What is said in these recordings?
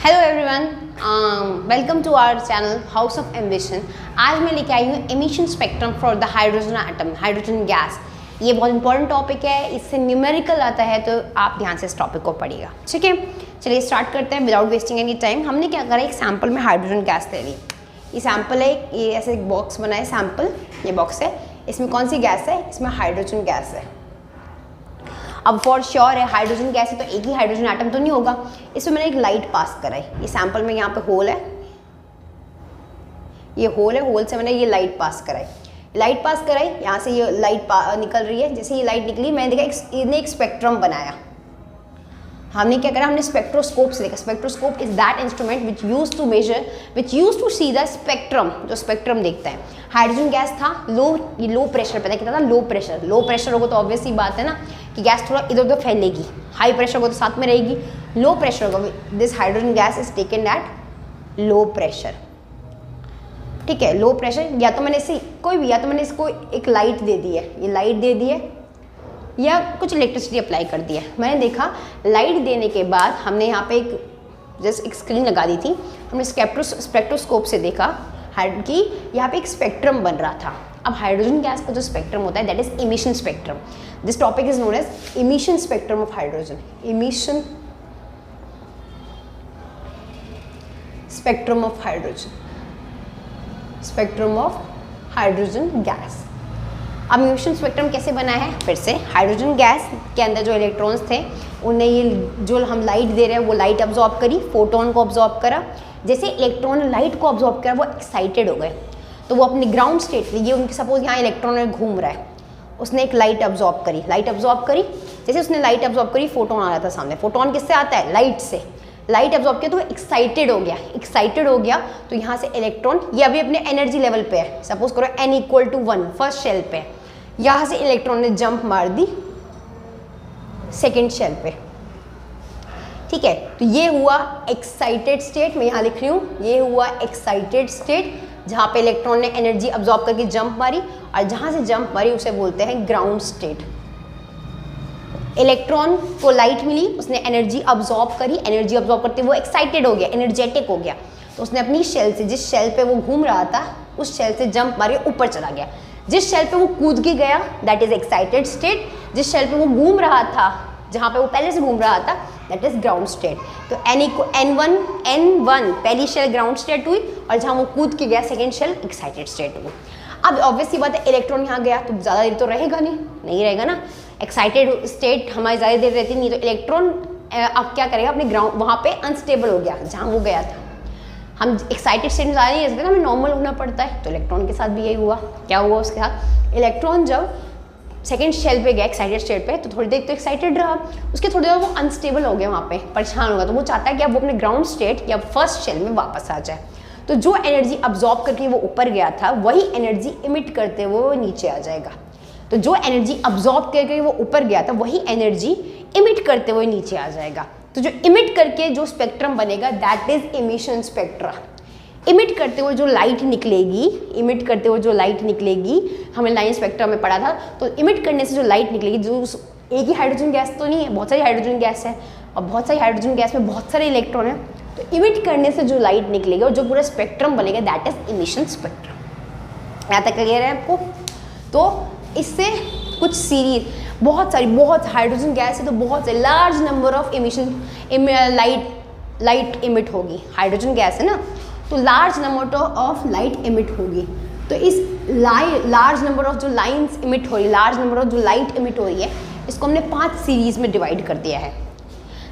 Hello everyone, welcome to our channel house of ambition. आज मैं लेके आई हूँ emission spectrum for the hydrogen atom, hydrogen gas. ये बहुत इंपॉर्टेंट टॉपिक है, इससे न्यूमेरिकल आता है तो आप ध्यान से इस टॉपिक को पढ़िएगा। ठीक है, चलिए स्टार्ट करते हैं विदाउट वेस्टिंग एनी टाइम। हमने क्या करा, एक सैम्पल में हाइड्रोजन गैस ले ली। ये सैम्पल है, ये ऐसे एक बॉक्स बना है सैम्पल, ये बॉक्स है, इसमें कौन सी गैस है? इसमें हाइड्रोजन गैस है। अब फॉर श्योर है हाइड्रोजन गैस है तो एक ही हाइड्रोजन एटम तो नहीं होगा। इसमें मैंने एक लाइट पास कराई। ये सैंपल में यहाँ पे होल है, ये होल है, होल से मैंने ये लाइट पास कराई। लाइट पास कराई, यहाँ से ये लाइट निकल रही है। जैसे ये लाइट निकली, मैंने देखा इसने एक स्पेक्ट्रम बनाया। हमने क्या करा, हमने स्पेक्ट्रोस्कोप से देखा। Spectroscope is that instrument which use to measure, which use to see the spectrum, जो स्पेक्ट्रम देखता है। हाइड्रोजन गैस था लो प्रेशर, पता कितना था? लो प्रेशर होगा तो ऑब्वियस ही बात है ना कि गैस थोड़ा इधर उधर फैलेगी। हाई प्रेशर होगा तो साथ में रहेगी, लो प्रेशर होगा। This hydrogen gas is taken at low pressure. ठीक है, लो प्रेशर। या तो मैंने इसे कोई भी, या तो मैंने इसको एक लाइट दे दी है, ये लाइट दे दी है, या कुछ इलेक्ट्रिसिटी अप्लाई कर दी है। मैंने देखा लाइट देने के बाद हमने यहाँ पे एक स्क्रीन लगा दी थी। हमने स्पेक्ट्रोस्कोप से देखा कि यहाँ पे एक स्पेक्ट्रम बन रहा था। अब हाइड्रोजन गैस का जो स्पेक्ट्रम होता है that is emission spectrum. This topic is known as emission spectrum of hydrogen. Emission spectrum of hydrogen, spectrum of hydrogen gas. अब इमिशन स्पेक्ट्रम कैसे बना है? फिर से हाइड्रोजन गैस के अंदर जो इलेक्ट्रॉन्स थे उन्हें ये जो हम लाइट दे रहे हैं वो लाइट अब्जॉर्ब करी, फोटोन को अब्जॉर्ब करा। जैसे इलेक्ट्रॉन लाइट को अब्जॉर्ब करा, वो एक्साइटेड हो गए तो वो अपनी ग्राउंड स्टेट, ये उनकी सपोज यहाँ इलेक्ट्रॉन घूम रहा है, उसने एक लाइट अब्जॉर्ब करी। जैसे उसने लाइट अब्जॉर्ब करी, फोटोन आ रहा था सामने। फोटोन किससे आता है? लाइट से। लाइट अब्जॉर्ब किया तो एक्साइटेड हो गया तो यहाँ से इलेक्ट्रॉन, ये अभी अपने एनर्जी लेवल पे है, सपोज करो n=1 फर्स्ट शेल पे। यहाँ से इलेक्ट्रॉन ने जंप मार दी सेकेंड शेल पे। ठीक है, तो ये हुआ एक्साइटेड स्टेट। मैं यहाँ लिख रही हूँ, ये हुआ एक्साइटेड स्टेट जहाँ पे इलेक्ट्रॉन ने एनर्जी अब्जॉर्ब करके जंप मारी, और जहाँ से जंप मारी उसे बोलते हैं ग्राउंड स्टेट। इलेक्ट्रॉन को लाइट मिली, उसने एनर्जी अब्जॉर्ब करी, एनर्जी अब्जॉर्ब करते वो एक्साइटेड हो गया, एनर्जेटिक हो गया, तो उसने अपनी शेल से, जिस शेल पे वो घूम रहा था उस शेल से जंप मारी, ऊपर चला गया। जिस शेल पे वो कूद के गया दैट इज एक्साइटेड स्टेट। जिस शेल पे वो घूम रहा था, जहाँ पे वो पहले से घूम रहा था, दैट इज ग्राउंड स्टेट। तो n1 पहली शेल ग्राउंड स्टेट हुई, और जहाँ वो कूद के गया सेकेंड शेल एक्साइटेड स्टेट हुई। अब ऑब्वियस सी बात है, इलेक्ट्रॉन यहाँ गया तो ज़्यादा देर तो रहेगा नहीं रहेगा ना। एक्साइटेड स्टेट हमारी ज़्यादा देर रहती नहीं, तो इलेक्ट्रॉन अब क्या करेगा, अपने ग्राउंड वहाँ पे अनस्टेबल हो गया जहाँ वो गया था। हम एक्साइटेड स्टेट में ज़्यादा नहीं रह सकते, हमें नॉर्मल होना पड़ता है। तो इलेक्ट्रॉन के साथ भी यही हुआ। क्या हुआ उसके साथ? इलेक्ट्रॉन जब सेकेंड शेल पे गया एक्साइटेड स्टेट पे, तो थोड़ी देर तो एक्साइटेड रहा, उसके थोड़ी देर वो अनस्टेबल हो गया, वहाँ पे परेशान होगा, तो वो चाहता है कि अब वो अपने ग्राउंड स्टेट या फर्स्ट शेल में वापस आ जाए। तो जो एनर्जी अब्जॉर्ब करके वो ऊपर गया था, वही एनर्जी इमिट करते हुए वो नीचे आ जाएगा। तो जो एनर्जी अब्जॉर्ब करके वो ऊपर गया था, वही एनर्जी इमिट करते हुए नीचे आ जाएगा। तो जो इमिट करके जो स्पेक्ट्रम बनेगा that is emission spectra. Emit करते हुए जो लाइट निकलेगी, हमने लाइन स्पेक्ट्रम में पढ़ा था, तो इमिट करने से जो लाइट निकलेगी, जो एक ही हाइड्रोजन गैस तो नहीं है, बहुत सारी हाइड्रोजन गैस है, और बहुत सारी हाइड्रोजन गैस में बहुत सारे इलेक्ट्रॉन है, तो इमिट करने से जो लाइट निकलेगी और जो पूरा स्पेक्ट्रम बनेगा दैट इज इमिशन स्पेक्ट्रम। यहाँ तक क्लियर है आपको? तो इससे कुछ सीरीज, बहुत हाइड्रोजन गैस है तो बहुत से large number of emission light emit होगी। हाइड्रोजन गैस है ना, तो large number of light emit होगी। तो इस लार्ज नंबर ऑफ जो लाइन्स इमिट हो रही है, लार्ज नंबर ऑफ जो लाइट इमिट हो रही है, इसको हमने 5 सीरीज में डिवाइड कर दिया है।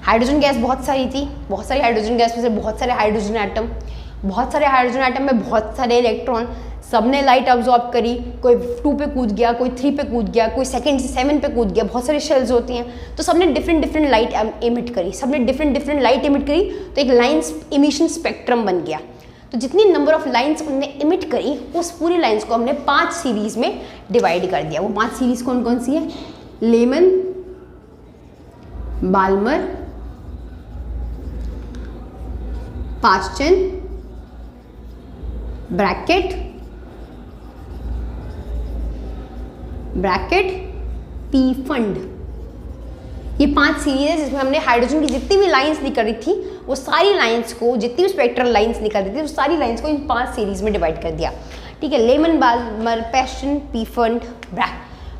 हाइड्रोजन गैस बहुत सारी थी, बहुत सारी हाइड्रोजन गैस में से बहुत सारे हाइड्रोजन एटम में बहुत सारे इलेक्ट्रॉन, सबने लाइट अब्जॉर्ब करी। कोई 2 पे कूद गया, कोई 3 पे कूद गया, कोई सेकंड से 7 पे कूद गया, बहुत सारी शेल्स होती हैं, तो सबने डिफरेंट लाइट इमिट करी, तो एक लाइन इमिशन स्पेक्ट्रम बन गया। तो जितनी नंबर ऑफ लाइंस उनने इमिट करी, उस पूरी लाइंस को हमने 5 सीरीज में डिवाइड कर दिया। वो 5 सीरीज कौन कौन सी है? Lyman, Balmer, Paschen, Brackett, Pfund. ये 5 सीरीज है जिसमें हमने हाइड्रोजन की जितनी भी लाइंस निकल रही थी वो सारी लाइंस को, जितनी भी स्पेक्ट्रल लाइंस निकल रही थी वो सारी लाइंस को इन 5 सीरीज में डिवाइड कर दिया। ठीक है, Lyman Balmer Paschen Pfund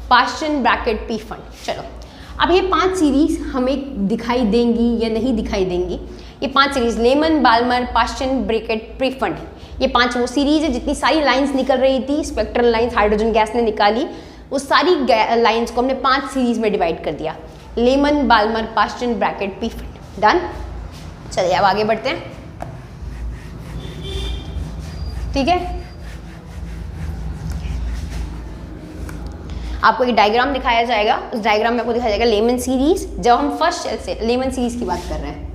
Paschen Brackett Pfund. चलो अब ये 5 सीरीज हमें दिखाई देंगी या नहीं दिखाई देंगी। ये 5 series Lyman Balmer Paschen Brackett Pfund, ये 5 वो सीरीज है जितनी सारी लाइंस निकल रही थी, स्पेक्ट्रल लाइंस हाइड्रोजन गैस ने निकाली, उस सारी लाइंस को हमने 5 सीरीज में डिवाइड कर दिया। Lyman Balmer Paschen Brackett Pfund. Done. चलिए अब आगे बढ़ते हैं। ठीक है, आपको एक डायग्राम दिखाया जाएगा, उस डायग्राम में आपको दिखाया जाएगा लेमन सीरीज। जब हम फर्स्ट शेल से लेमन सीरीज की बात कर रहे हैं,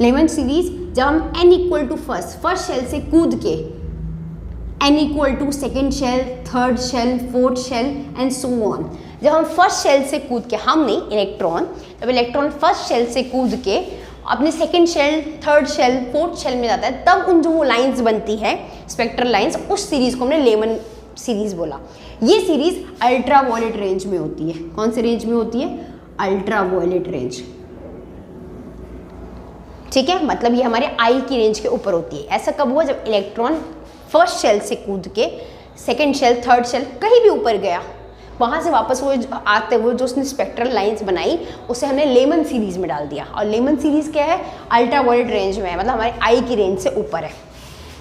लेमन सीरीज जब हम n equal to first shell से कूद के n equal to second shell, third shell, fourth shell and so on, जब हम फर्स्ट शेल से कूद के, हम नहीं इलेक्ट्रॉन, जब इलेक्ट्रॉन फर्स्ट शेल से कूद के अपने second shell, third shell, fourth shell में जाता है, तब उन जो वो लाइंस बनती है स्पेक्ट्रल लाइंस, उस सीरीज को हमने लेमन सीरीज बोला। ये सीरीज अल्ट्रा वायलेट रेंज में होती है। कौन से रेंज में होती है? Ultraviolet range. ठीक है, मतलब ये हमारे आई की रेंज के ऊपर होती है। ऐसा कब हुआ? जब इलेक्ट्रॉन फर्स्ट शेल से कूद के सेकेंड शेल, थर्ड शेल कहीं भी ऊपर गया, वहाँ से वापस वो आते हुए जो उसने स्पेक्ट्रल लाइंस बनाई उसे हमने लेमन सीरीज में डाल दिया। और लेमन सीरीज क्या है? अल्ट्रा वायलेट रेंज में है, मतलब हमारे आई की रेंज से ऊपर है।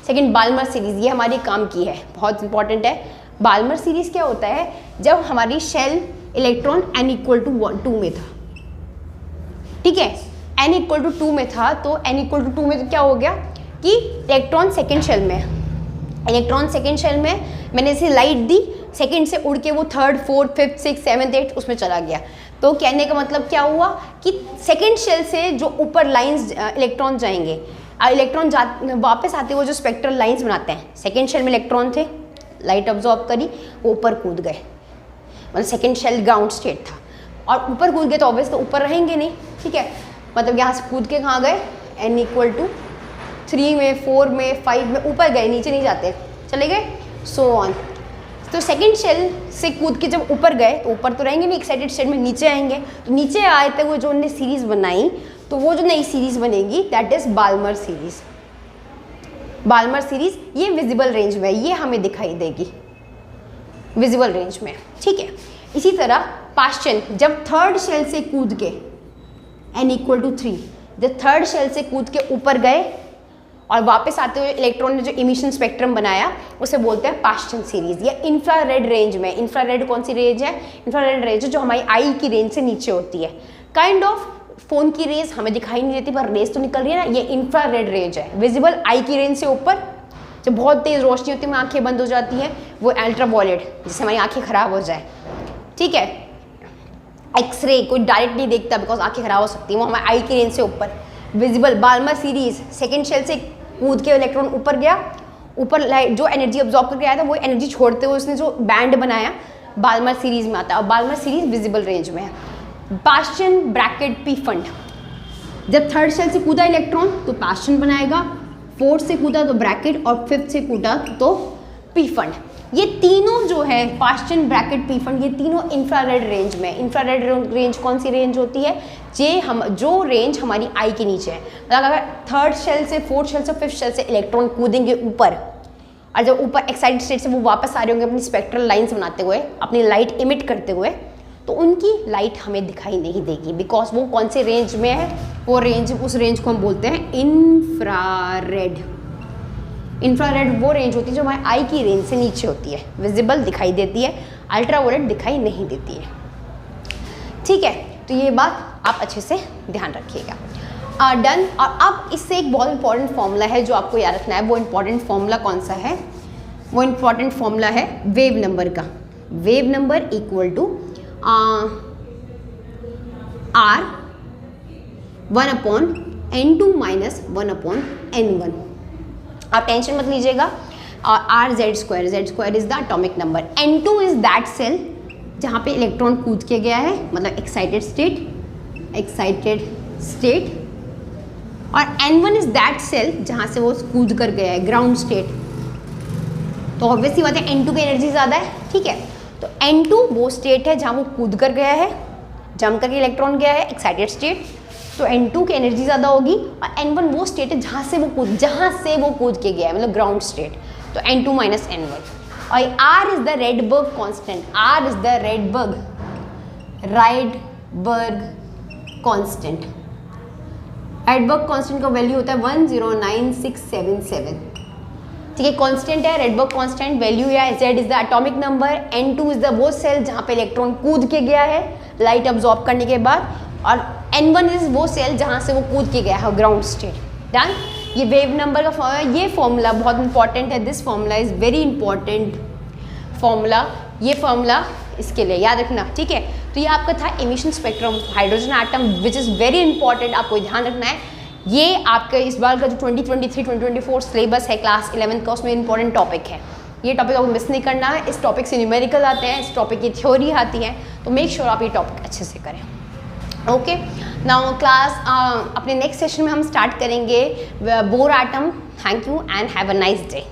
सेकेंड बाल्मर सीरीज, ये हमारी काम की है, बहुत इंपॉर्टेंट है। बाल्मर सीरीज क्या होता है? जब हमारी shell electron n equal to 2 में था, ठीक है, n इक्वल टू 2 में था, तो n इक्वल टू 2 में तो क्या हो गया कि इलेक्ट्रॉन सेकेंड शेल में, इलेक्ट्रॉन सेकेंड शेल में मैंने इसे लाइट दी, सेकेंड से उड़ के वो third, fourth, fifth, six, seventh, eighth उसमें चला गया। तो कहने का मतलब क्या हुआ कि सेकेंड शेल से जो ऊपर लाइंस इलेक्ट्रॉन जाएंगे, इलेक्ट्रॉन वापस आते हुए जो स्पेक्ट्रल लाइंस बनाते हैं, सेकेंड शेल में इलेक्ट्रॉन थे, लाइट ऑब्जॉर्ब करी, वो ऊपर कूद गए, मतलब सेकेंड शेल ग्राउंड स्टेट था, और ऊपर कूद गए तो ऑब्वियस तो ऊपर रहेंगे नहीं। ठीक है, मतलब यहाँ से कूद के कहाँ गए? n इक्वल टू 3 में, 4 में, 5 में ऊपर गए, नीचे नहीं जाते, चले गए, सो ऑन। तो सेकेंड शेल से कूद के जब ऊपर गए तो ऊपर तो रहेंगे नहीं, एक्साइटेड स्टेट में नीचे आएंगे, तो नीचे आते हुए जो उन्होंने सीरीज बनाई, तो वो जो नई सीरीज बनेगी that is Balmer series. Balmer series ये विजिबल रेंज में, ये हमें दिखाई देगी विजिबल रेंज में। ठीक है, इसी तरह पास्टन जब थर्ड शेल से कूद के n इक्वल टू 3, जब थर्ड शेल से कूद के ऊपर गए और वापस आते हुए इलेक्ट्रॉन ने जो इमिशन स्पेक्ट्रम बनाया उसे बोलते हैं पास्टन सीरीज। या इंफ्रारेड रेंज में, इंफ्रारेड कौन सी रेंज है? इंफ्रारेड रेंज जो हमारी आई की रेंज से नीचे होती है। काइंड ऑफ फोन की रेज हमें दिखाई नहीं देती पर रेज तो निकल रही है ना, ये इंफ्रारेड रेंज है। विजिबल आई की रेंज से ऊपर जब बहुत तेज रोशनी होती है आंखें बंद हो जाती है, वो अल्ट्रा वायलेट, जिससे हमारी आंखें खराब हो जाए। ठीक है, एक्सरे कोई डायरेक्ट नहीं देखता बिकॉज आंखें खराब हो सकती है, वो हमारे आई की रेंज से ऊपर। Visible Balmer series second shell से कूद के इलेक्ट्रॉन ऊपर गया, ऊपर लाइट जो एनर्जी अब्जॉर्ब करके आया था वो एनर्जी छोड़ते हुए उसने जो बैंड बनाया बाल्मर सीरीज में आता है, और बाल्मर सीरीज विजिबल रेंज में है। पास्टन ब्रैकेट पीफंड, जब थर्ड शेल से कूदा इलेक्ट्रॉन तो पास्टन बनाएगा, फोर्थ से कूदा तो ब्रैकेट, और फिफ्थ से कूदा तो पीफंड। ये तीनों जो है पास्टन ब्रैकेट पीफंड, ये तीनों इंफ्रारेड रेंज में। इंफ्रारेड रेंज कौन सी रेंज होती है? जो रेंज हमारी आई के नीचे है। मतलब अगर थर्ड शेल से, फोर्थ शेल से, फिफ्थ शेल से इलेक्ट्रॉन कूदेंगे ऊपर, और जब ऊपर एक्साइटेड स्टेट से वो वापस आ रहे होंगे अपनी स्पेक्ट्रल लाइंस बनाते हुए, अपनी लाइट इमिट करते हुए, तो उनकी लाइट हमें दिखाई नहीं देगी बिकॉज वो कौन से रेंज में है? वो रेंज, उस रेंज को हम बोलते हैं इंफ्रारेड। इंफ्रारेड वो रेंज होती है जो हमारे आई की रेंज से नीचे होती है, विजिबल दिखाई देती है, अल्ट्रावायलेट दिखाई नहीं देती है। ठीक है, तो ये बात आप अच्छे से ध्यान रखिएगा। डन। और अब इससे एक बहुत इंपॉर्टेंट फॉर्मूला है जो आपको याद रखना है। वो इंपॉर्टेंट फॉर्मूला कौन सा है? वो इंपॉर्टेंट फॉर्मूला है वेव नंबर का। Wave number equal to R 1/N2 minus 1/N1। आप टेंशन मत लीजिएगा। R Z² is the atomic number. N2 is that shell जहाँ पे इलेक्ट्रॉन कूद के गया है, मतलब एक्साइटेड स्टेट, और N1 इज दैट सेल जहाँ से वो कूद कर गया है, ग्राउंड स्टेट। तो ऑब्वियसली बात है N2 की एनर्जी ज़्यादा है। ठीक है, तो N2 वो स्टेट है जहाँ वो कूद कर गया है, जंप करके इलेक्ट्रॉन गया है एक्साइटेड स्टेट, तो N2 की एनर्जी ज़्यादा होगी, और N1 वो स्टेट है जहाँ से वो कूद के गया है, मतलब ग्राउंड स्टेट, तो N2 माइनस N1। और R is the Rydberg constant, R is the Rydberg constant. Rydberg constant का वैल्यू होता है 109677। ठीक है, कांस्टेंट है रेडबर्ग कांस्टेंट, वैल्यू या Z is the atomic number, N2 is the वो सेल जहाँ पे इलेक्ट्रॉन कूद के गया है लाइट अब्जॉर्ब करने के बाद, और N1 इज वो सेल जहाँ से वो कूद के गया है ग्राउंड स्टेट। डन। ये वेव नंबर का फॉर्मूला, ये फॉर्मूला बहुत इंपॉर्टेंट है, this formula is very important formula, ये फॉर्मूला इसके लिए याद रखना। ठीक है, तो ये आपका था emission spectrum hydrogen atom which is very important, आपको ध्यान रखना है। ये आपका इस बार का जो 2023-2024 सिलेबस है क्लास 11 का, उसमें इंपॉर्टेंट टॉपिक है। ये टॉपिक आपको मिस नहीं करना है। इस टॉपिक से न्यूमेरिकल आते हैं, इस टॉपिक की थ्योरी आती है, तो मेक श्योर आप ये टॉपिक अच्छे से करें। ओके, नाउ क्लास अपने नेक्स्ट सेशन में हम स्टार्ट करेंगे bore atom. Thank you and have a nice day.